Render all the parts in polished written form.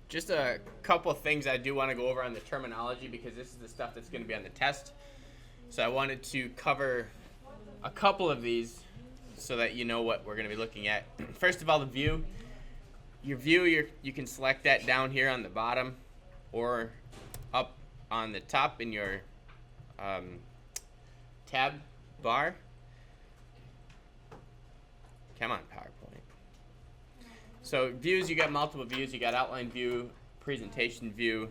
just a couple of things I do want to go over on the terminology because this is the stuff that's going to be on the test. So I wanted to cover a couple of these so that you know what we're going to be looking at. First of all, the view. Your view, you can select that down here on the bottom or up on the top in your tab bar. Come on, PowerPoint. So views, you got multiple views. You got outline view, presentation view,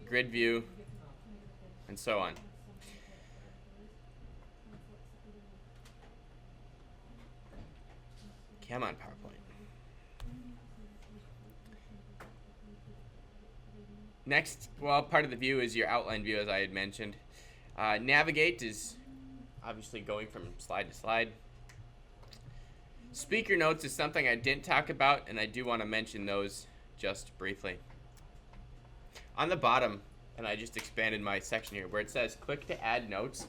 grid view, and so on. Come on, PowerPoint. Next, well, part of the view is your outline view, as I had mentioned. Navigate is obviously going from slide to slide. Speaker notes is something I didn't talk about, and I do want to mention those just briefly. On the bottom, and I just expanded my section here, where it says click to add notes,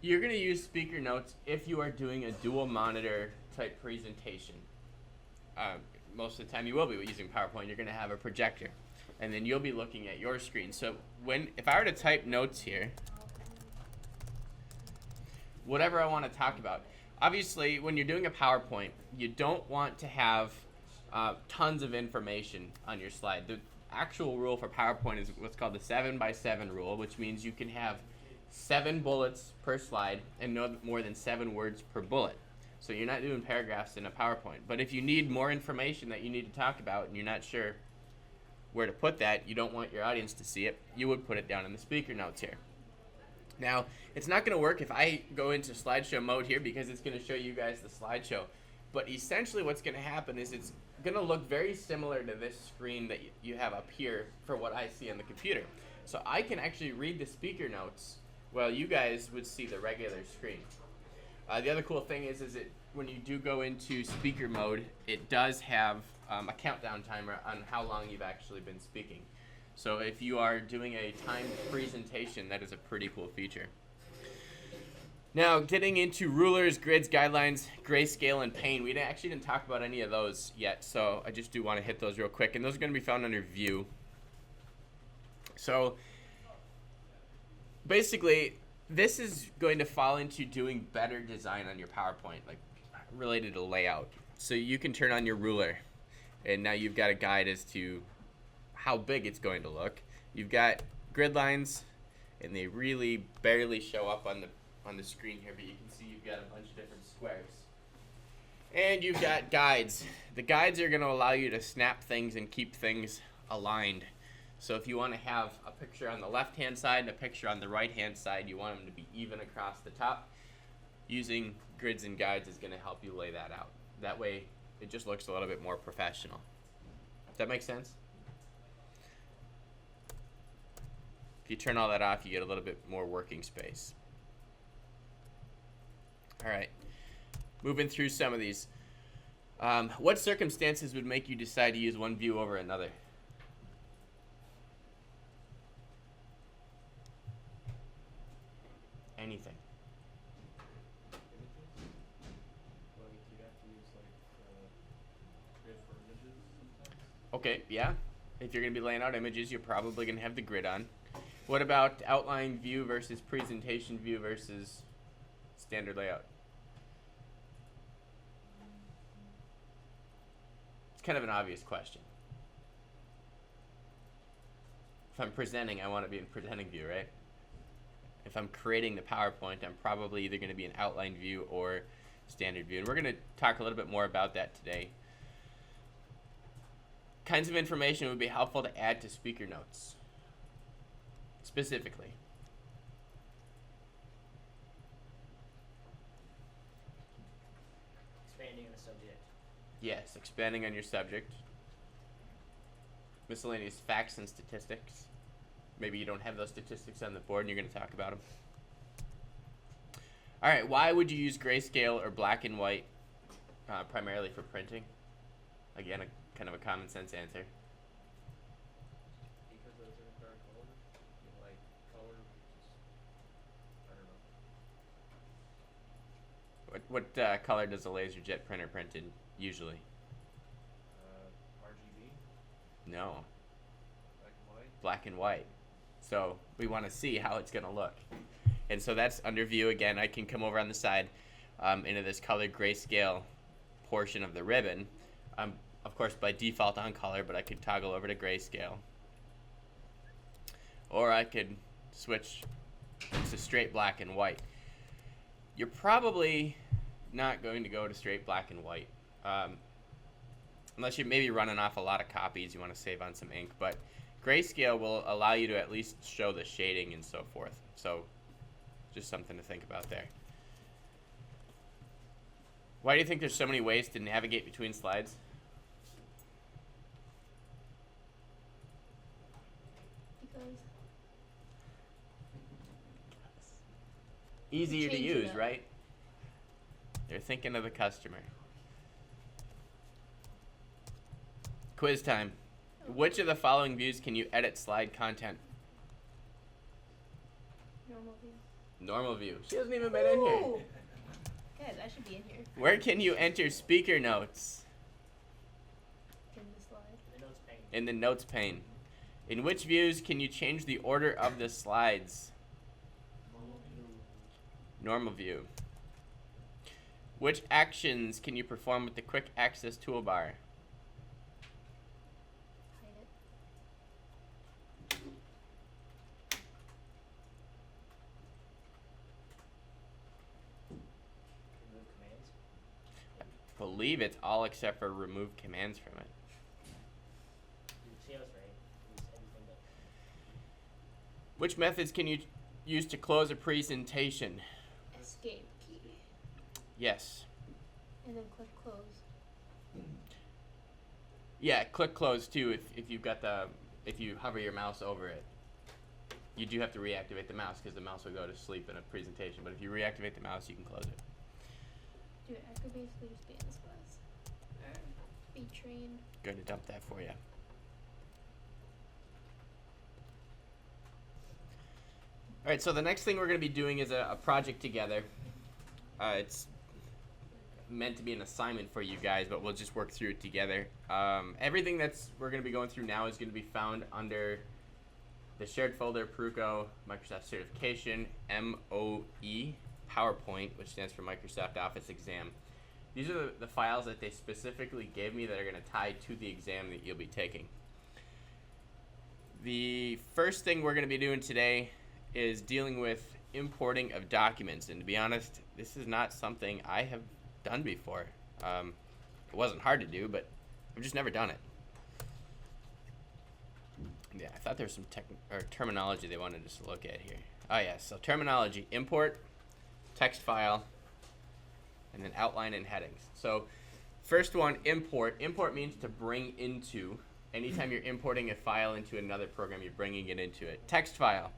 you're going to use speaker notes if you are doing a dual monitor type presentation. Most of the time you will be using PowerPoint. You're going to have a projector, and then you'll be looking at your screen. So if I were to type notes here, whatever I want to talk about, obviously when you're doing a PowerPoint, you don't want to have tons of information on your slide. The actual rule for PowerPoint is what's called the 7x7 rule, which means you can have 7 bullets per slide and no more than 7 words per bullet. So you're not doing paragraphs in a PowerPoint. But if you need more information that you need to talk about and you're not sure where to put that, you don't want your audience to see it, you would put it down in the speaker notes here. Now, it's not going to work if I go into slideshow mode here because it's going to show you guys the slideshow. But essentially what's going to happen is it's going to look very similar to this screen that you have up here for what I see on the computer. So I can actually read the speaker notes while you guys would see the regular screen. The other cool thing is it when you do go into speaker mode, it does have a countdown timer on how long you've actually been speaking. So if you are doing a timed presentation, that is a pretty cool feature. Now, getting into rulers, grids, guidelines, grayscale, and pane. We actually didn't talk about any of those yet, so I just do want to hit those real quick. And those are going to be found under view. So basically, this is going to fall into doing better design on your PowerPoint, like related to layout. So you can turn on your ruler, and now you've got a guide as to how big it's going to look. You've got grid lines, and they really barely show up on the screen here, but you can see you've got a bunch of different squares. And you've got guides. The guides are going to allow you to snap things and keep things aligned. So if you want to have a picture on the left-hand side and a picture on the right-hand side, you want them to be even across the top. Using grids and guides is going to help you lay that out. That way, it just looks a little bit more professional. Does that make sense? If you turn all that off, you get a little bit more working space. All right, moving through some of these. What circumstances would make you decide to use one view over another? Anything. Okay, yeah. If you're going to be laying out images, you're probably going to have the grid on. What about outline view versus presentation view versus standard layout? It's kind of an obvious question. If I'm presenting, I want to be in presenting view, right? If I'm creating the PowerPoint, I'm probably either going to be in outline view or standard view. And we're going to talk a little bit more about that today. Kinds of information would be helpful to add to speaker notes, specifically. Expanding on a subject. Yes, expanding on your subject. Miscellaneous facts and statistics. Maybe you don't have those statistics on the board and you're going to talk about them. All right, why would you use grayscale or black and white primarily for printing? Again, kind of a common sense answer. Because those are dark colors, you like color, I don't know. What color does a laser jet printer print in usually? RGB. No, Black and white. black and white. So we want to see how it's going to look. And so that's under view again. I can come over on the side into this colored grayscale portion of the ribbon. Of course, by default on color, but I could toggle over to grayscale. Or I could switch to straight black and white. You're probably not going to go to straight black and white. Unless you're maybe running off a lot of copies, you want to save on some ink. But grayscale will allow you to at least show the shading and so forth. So just something to think about there. Why do you think there's so many ways to navigate between slides? Because Easier to Change it use, up. right? They're thinking of the customer. Quiz time. Which of the following views can you edit slide content? normal view. Normal view. She hasn't even been in here. Ooh. Guys, I should be in here. Where can you enter speaker notes? In the slide. The notes pane. In the notes pane. In which views can you change the order of the slides? Normal view. Which actions can you perform with the quick access toolbar? Hide it. Remove commands. Believe it's all except for remove commands from it. See, I was right. It was everything but. Which methods can you use to close a presentation? Escape key. Yes. And then click close. Yeah, click close too if you've got if you hover your mouse over it. You do have to reactivate the mouse because the mouse will go to sleep in a presentation. But if you reactivate the mouse, you can close it. Dude, I could basically just be in this class. Or be trained. Going to dump that for you. All right, so the next thing we're going to be doing is a project together. It's meant to be an assignment for you guys, but we'll just work through it together. Everything we're going to be going through now is going to be found under the shared folder Peruco Microsoft Certification MOE PowerPoint, which stands for Microsoft Office Exam. These are the files that they specifically gave me that are going to tie to the exam that you'll be taking. The first thing we're going to be doing today is dealing with importing of documents, and to be honest, this is not something I have done before. It wasn't hard to do, but I've just never done it. Yeah, I thought there was some terminology they wanted us to look at here. Oh yeah, so terminology: import, text file, and then outline and headings. So first one, import. Import means to bring into. Anytime you're importing a file into another program, you're bringing it into it. Text file.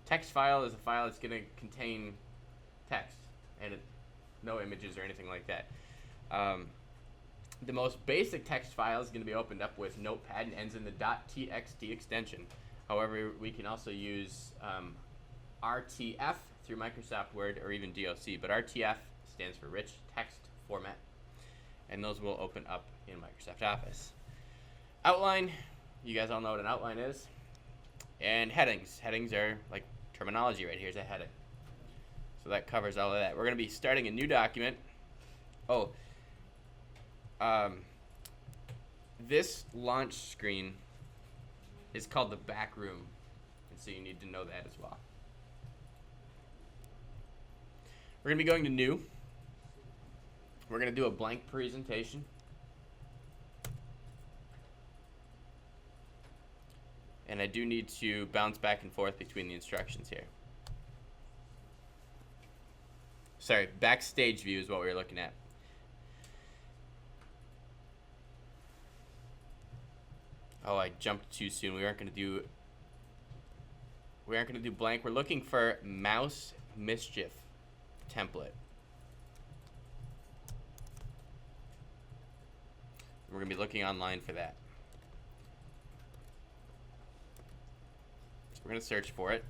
Text file is a file that's going to contain text and no images or anything like that. The most basic text file is going to be opened up with Notepad and ends in the .txt extension. However, we can also use RTF through Microsoft Word or even DOC, but RTF stands for Rich Text Format, and those will open up in Microsoft Office. Outline, you guys all know what an outline is. And headings. Headings are like terminology. Right here's a heading. So that covers all of that. We're going to be starting a new document. This launch screen is called the back room, and so you need to know that as well. We're going to be going to new. We're going to do a blank presentation. And I do need to bounce back and forth between the instructions here. Sorry, backstage view is what we were looking at. Oh, I jumped too soon. We aren't going to do blank. We're looking for mouse mischief template. We're going to be looking online for that. So we're going to search for it.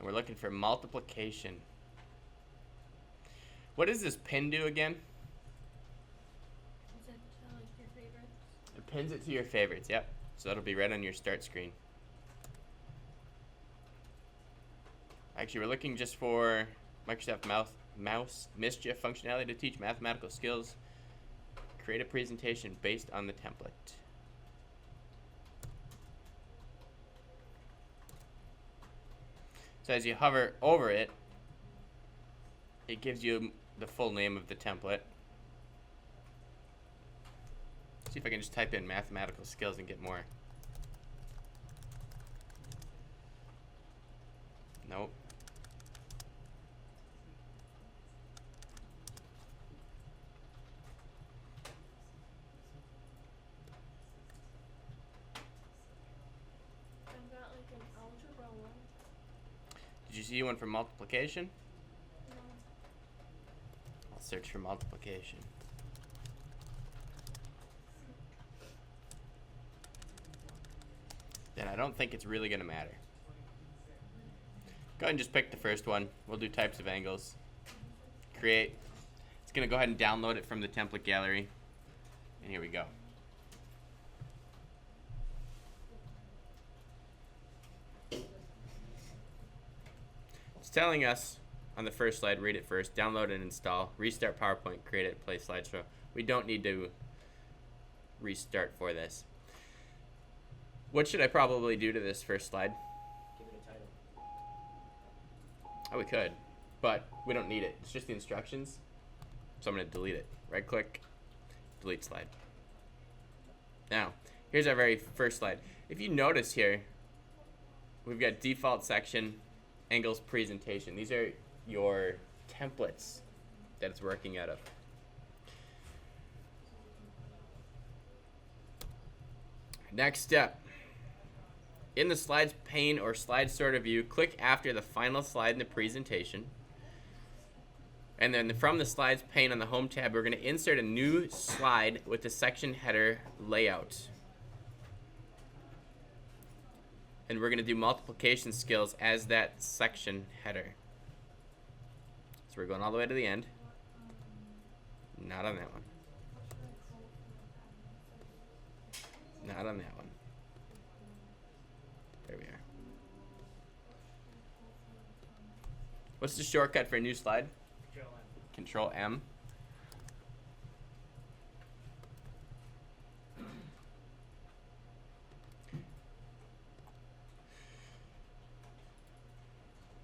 And we're looking for multiplication. What does this pin do again? Is it like your favorites? It pins it to your favorites, yep. So that'll be right on your start screen. Actually, we're looking just for Microsoft Mouse Mischief functionality to teach mathematical skills. Create a presentation based on the template. So as you hover over it, it gives you the full name of the template. See if I can just type in mathematical skills and get more. Nope. I've got like an algebra one. Did you see one for multiplication? No. I'll search for multiplication. Then I don't think it's really going to matter. Go ahead and just pick the first one. We'll do types of angles. Create. It's going to go ahead and download it from the template gallery. And here we go. It's telling us on the first slide, read it first, download and install, restart PowerPoint, create it, play slideshow. We don't need to restart for this. What should I probably do to this first slide? Give it a title. Oh, we could, but we don't need it. It's just the instructions. So I'm going to delete it. Right click, delete slide. Now, here's our very first slide. If you notice here, we've got default section, angles, presentation. These are your templates that it's working out of. Next step. In the slides pane or slide sorter view, click after the final slide in the presentation. And then from the slides pane on the home tab, we're going to insert a new slide with the section header layout. And we're going to do multiplication skills as that section header. So we're going all the way to the end. Not on that one. Not on that one. There we are. What's the shortcut for a new slide? Control M. Control M.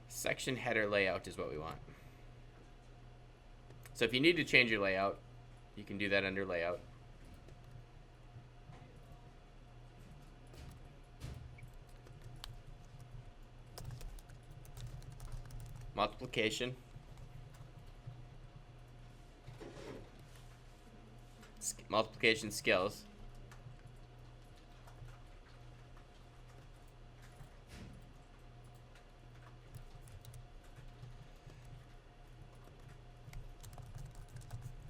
Section header layout is what we want. So if you need to change your layout, you can do that under layout. Multiplication. Multiplication skills.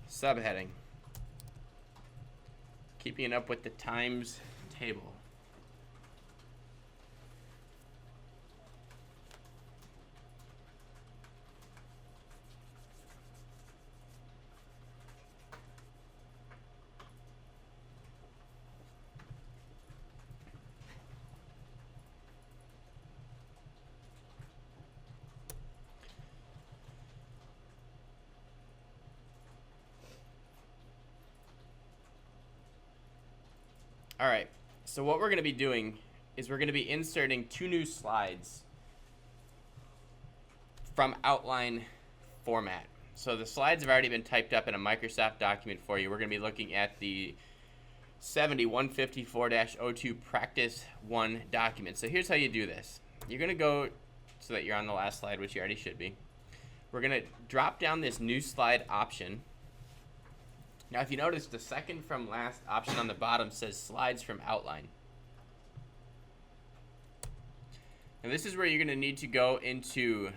Subheading. Keeping up with the times table. All right, so what we're going to be doing is we're going to be inserting 2 new slides from outline format. So the slides have already been typed up in a Microsoft document for you. We're going to be looking at the 7154-02 Practice 1 document. So here's how you do this. You're going to go so that you're on the last slide, which you already should be. We're going to drop down this new slide option. Now, if you notice, the second from last option on the bottom says slides from outline. And this is where you're going to need to go into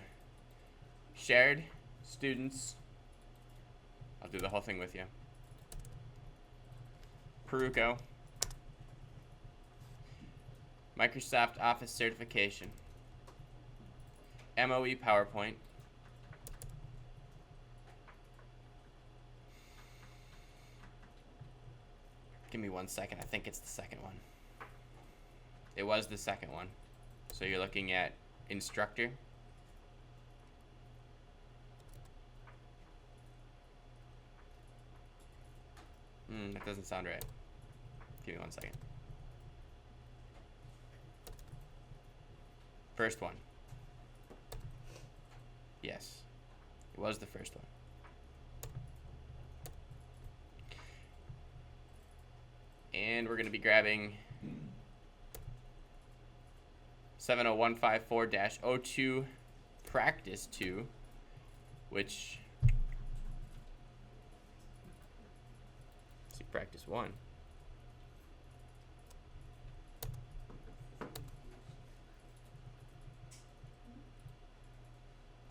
shared students. I'll do the whole thing with you. Peruco. Microsoft Office certification. MOE PowerPoint. Give me 1 second. I think it's the second one. It was the second one. So you're looking at instructor. That doesn't sound right. Give me 1 second. First one. Yes. It was the first one. And we're going to be grabbing 70154-02 practice 2, which, let's see, practice 1.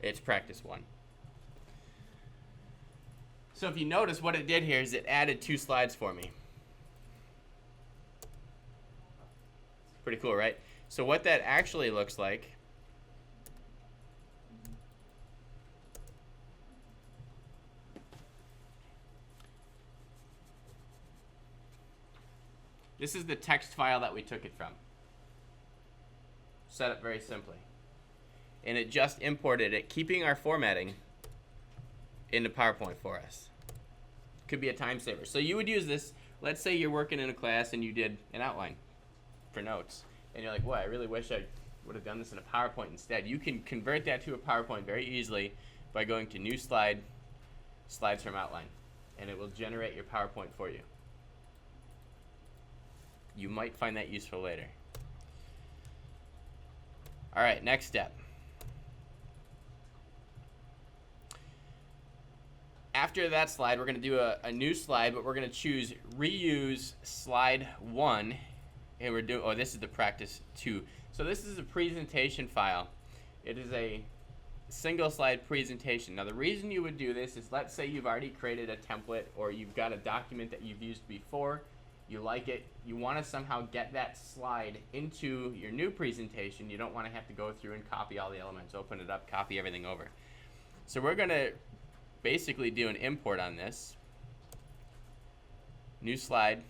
It's practice 1. So if you notice, what it did here is it added 2 slides for me. Pretty cool, right? So what that actually looks like this is the text file that we took it from. Set up very simply. And it just imported it, keeping our formatting into PowerPoint for us. Could be a time saver. So you would use this, let's say you're working in a class and you did an outline for notes. And you're like, well, I really wish I would have done this in a PowerPoint instead. You can convert that to a PowerPoint very easily by going to New Slide, Slides from Outline. And it will generate your PowerPoint for you. You might find that useful later. All right, next step. After that slide, we're going to do a new slide, but we're going to choose Reuse Slide 1. And we're doing, oh, this is the practice 2. So this is a presentation file. It is a single slide presentation. Now the reason you would do this is, let's say you've already created a template or you've got a document that you've used before, you like it, you want to somehow get that slide into your new presentation. You don't want to have to go through and copy all the elements, open it up, copy everything over. So we're going to basically do an import on this. New slide.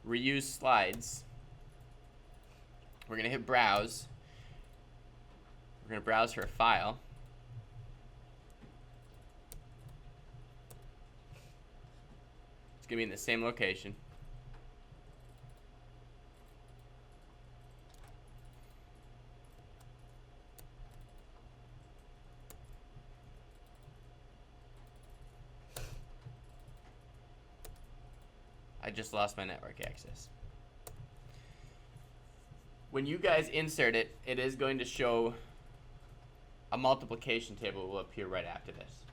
Reuse slides. We're going to hit browse. We're going to browse for a file. It's going to be in the same location. I just lost my network access. When you guys insert it, it is going to show a multiplication table will appear right after this.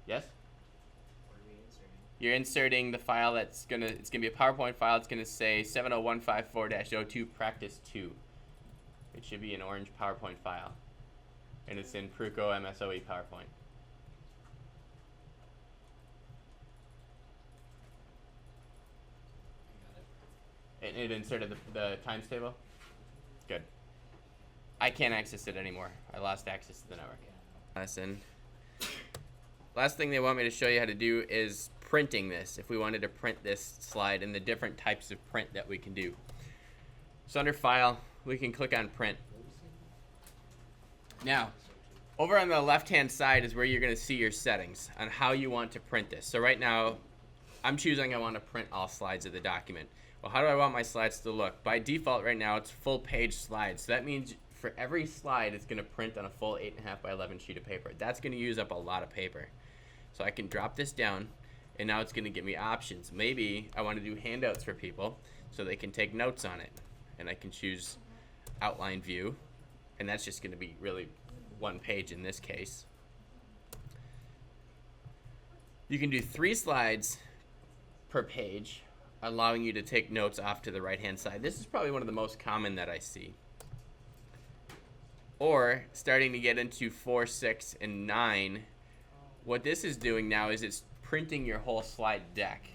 Yes? What are we inserting? You're inserting the file it's gonna be a PowerPoint file. It's gonna say 70154-02 practice 2. It should be an orange PowerPoint file. And it's in Pruco MSOE PowerPoint. It inserted the times table? Good. I can't access it anymore. I lost access to the network. Lesson. Last thing they want me to show you how to do is printing this, if we wanted to print this slide, and the different types of print that we can do. So under File, we can click on Print. Now, over on the left-hand side is where you're going to see your settings on how you want to print this. So right now, I'm choosing I want to print all slides of the document. Well, how do I want my slides to look? By default right now, it's full page slides. So that means for every slide, it's going to print on a full 8.5 by 11 sheet of paper. That's going to use up a lot of paper. So I can drop this down, and now it's going to give me options. Maybe I want to do handouts for people so they can take notes on it. And I can choose outline view, and that's just going to be really one page in this case. You can do 3 slides per page, allowing you to take notes off to the right-hand side. This is probably one of the most common that I see. Or starting to get into 4, 6, and 9, what this is doing now is it's printing your whole slide deck.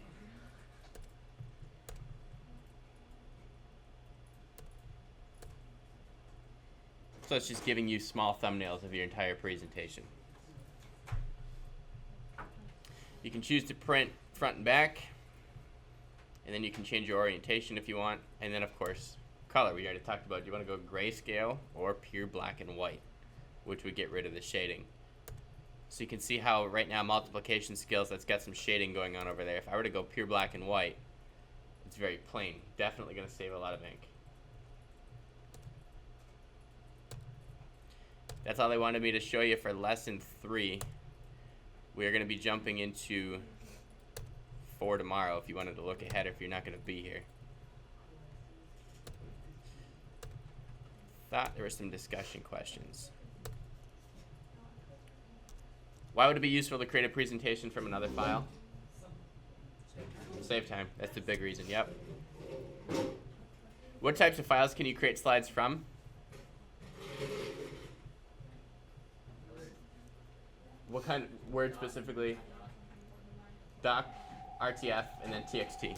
So it's just giving you small thumbnails of your entire presentation. You can choose to print front and back, and then you can change your orientation if you want, and then of course color. We already talked about, do you want to go grayscale or pure black and white, which would get rid of the shading. So you can see how right now multiplication skills, that's got some shading going on over there. If I were to go pure black and white, it's very plain. Definitely going to save a lot of ink. That's all they wanted me to show you for lesson 3. We are going to be jumping into 4 tomorrow if you wanted to look ahead, or if you're not going to be here. Thought there were some discussion questions. Why would it be useful to create a presentation from another file? Save time. That's the big reason. Yep. What types of files can you create slides from? What kind of word specifically? Doc, RTF, and then TXT.